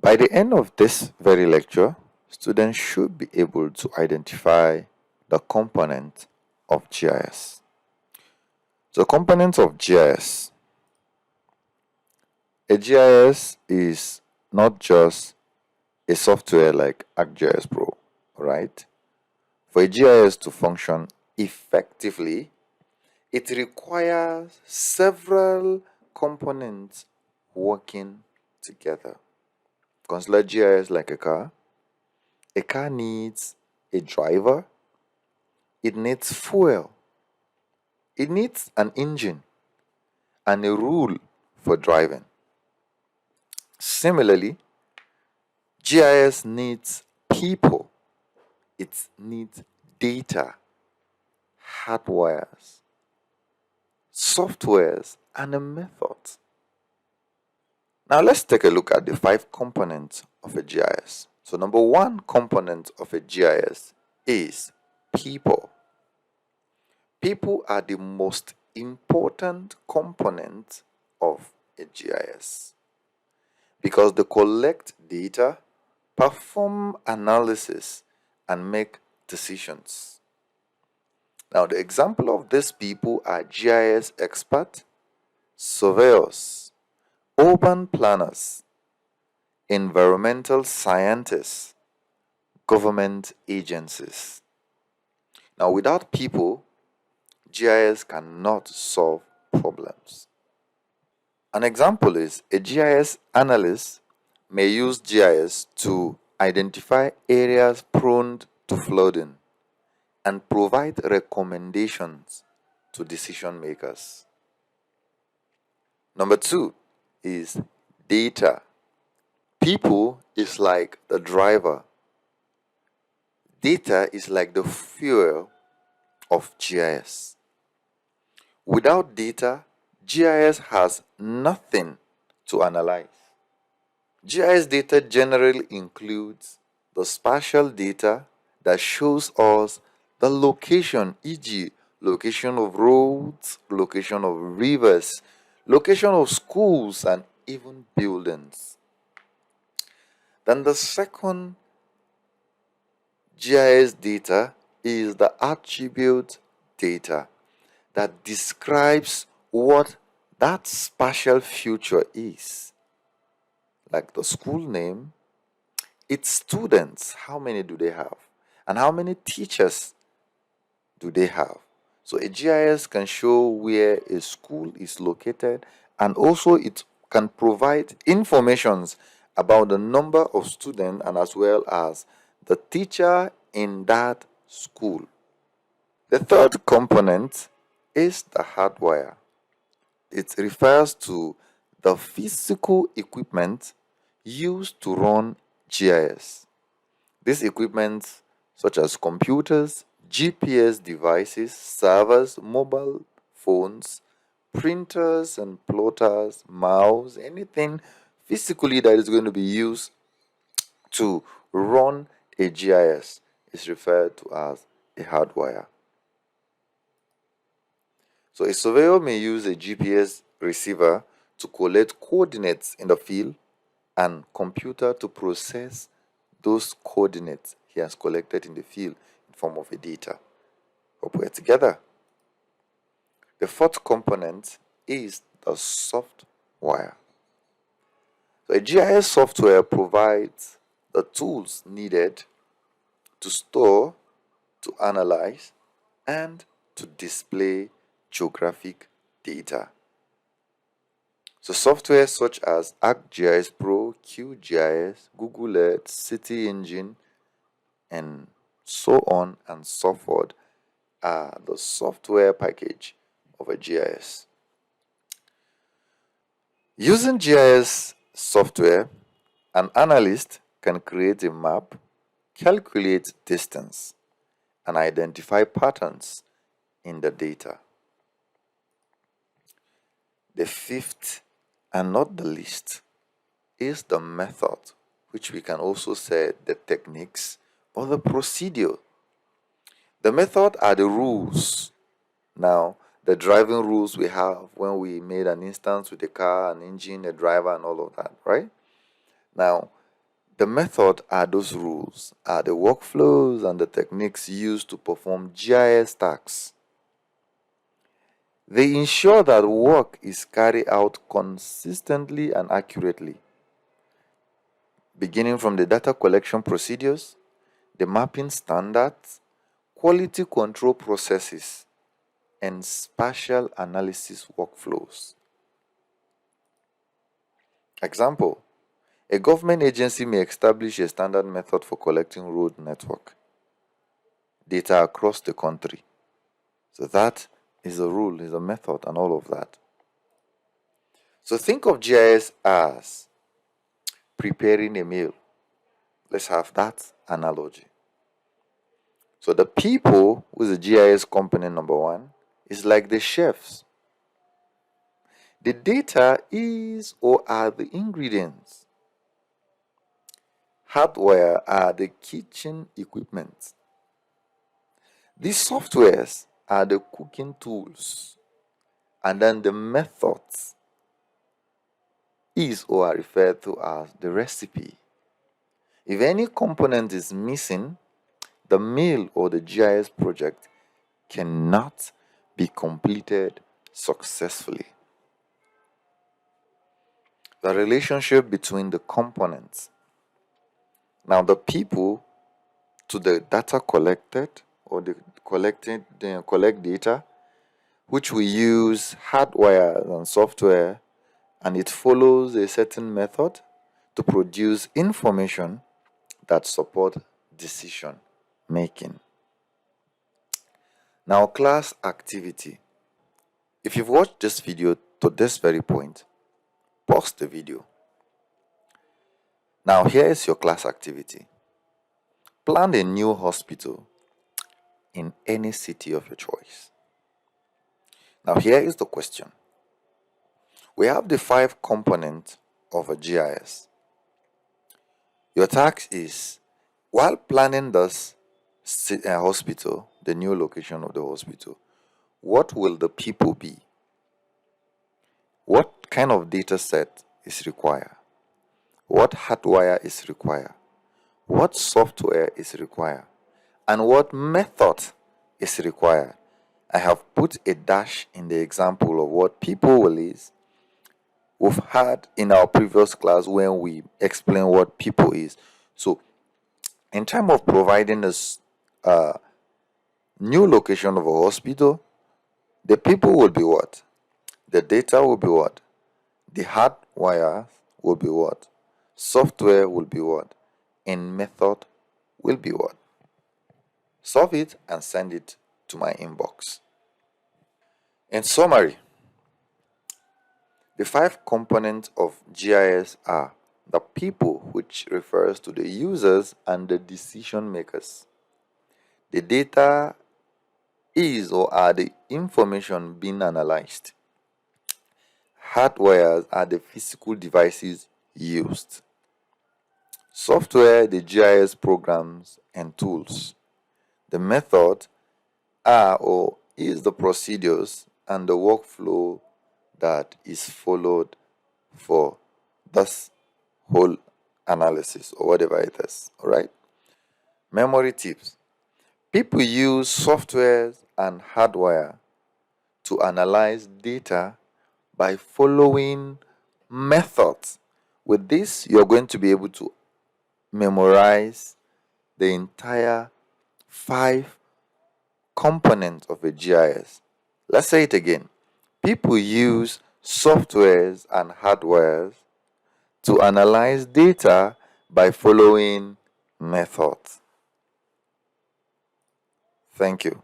By the end of this very lecture, students should be able to identify the component of GIS. So components of GIS. A GIS is not just a software like ArcGIS Pro, right? For a GIS to function effectively, it requires several components working together. Consider GIS like a car. A car needs a driver, it needs fuel, it needs an engine, and a rule for driving. Similarly, GIS needs people, it needs data, hardwares, softwares, and a method. Now let's take a look at the 5 components of a GIS. So number 1 component of a GIS is people. People are the most important component of a GIS because they collect data, perform analysis, and make decisions. Now, the example of these people are GIS experts, surveyors, urban planners, environmental scientists, government agencies. Now, without people, GIS cannot solve problems. An example is a GIS analyst may use GIS to identify areas prone to flooding and provide recommendations to decision makers. Number 2 is data. People is like the driver. Data is like the fuel of GIS. Without data, GIS has nothing to analyze. GIS data generally includes the spatial data that shows us the location, e.g., location of roads, location of rivers, location of schools, and even buildings. Then the second GIS data is the attribute data that describes what that spatial feature is. Like the school name, its students, how many do they have? And how many teachers do they have? So a GIS can show where a school is located, and also it can provide informations about the number of students and as well as the teacher in that school. The third component is the hardware. It refers to the physical equipment used to run GIS. These equipment, such as computers, GPS devices, servers, mobile phones, printers and plotters, mouse, anything physically that is going to be used to run a GIS is referred to as a hardware. So a surveyor may use a GPS receiver to collect coordinates in the field and computer to process those coordinates he has collected in the field in form of a data. Hope we're together. The fourth component is the software. So a GIS software provides the tools needed to store, to analyze, and to display geographic data. So software such as ArcGIS Pro, QGIS, Google Earth, City Engine, and so on and so forth are the software package of a GIS. Using GIS software, an analyst can create a map, calculate distance, and identify patterns in the data. The fifth, and not the least, is the method, which we can also say the techniques or the procedure. The method are the rules. Now, the driving rules we have when we made an instance with a car, an engine, a driver, and all of that, right? Now, The method are those rules, are the workflows and the techniques used to perform GIS tasks. They ensure that work is carried out consistently and accurately, beginning from the data collection procedures, the mapping standards, quality control processes, and spatial analysis workflows. Example, a government agency may establish a standard method for collecting road network data across the country. So that is a rule, is a method, and all of that. So think of GIS as preparing a meal. Let's have that analogy. So the people with the GIS component number one is like the chefs. The data is or are the ingredients. Hardware are the kitchen equipment. These softwares are the cooking tools. And then the methods is or are referred to as the recipe. If any component is missing, the meal or the GIS project cannot be completed successfully. The relationship between the components. Now, the people to the data collected or the collect data, which we use hardware and software, and it follows a certain method to produce information that support decision making. Now, class activity. If you've watched this video to this very point, pause the video. Now, here is your class activity. Plan a new hospital in any city of your choice. Now, here is the question. We have the 5 components of a GIS. Your task is, while planning this hospital, the new location of the hospital, what will the people be? What kind of data set is required? What hardware is required? What software is required? And what method is required? I have put a dash in the example of what people will is. We've had in our previous class when we explain what people is. So, in terms of providing this new location of a hospital, the people will be what? The data will be what? The hardware will be what? Software will be what? And method will be what? Solve it and send it to my inbox. In summary, the 5 components of GIS are the people, which refers to the users and the decision makers. The data is or are the information being analyzed. Hardware are the physical devices used. Software, the GIS programs and tools. The method are or is the procedures and the workflow that is followed for this whole analysis or whatever it is. All right. Memory tips. People use software and hardware to analyze data by following methods. With this, you're going to be able to memorize the entire 5 components of a GIS. Let's say it again. People use softwares and hardwares to analyze data by following methods. Thank you.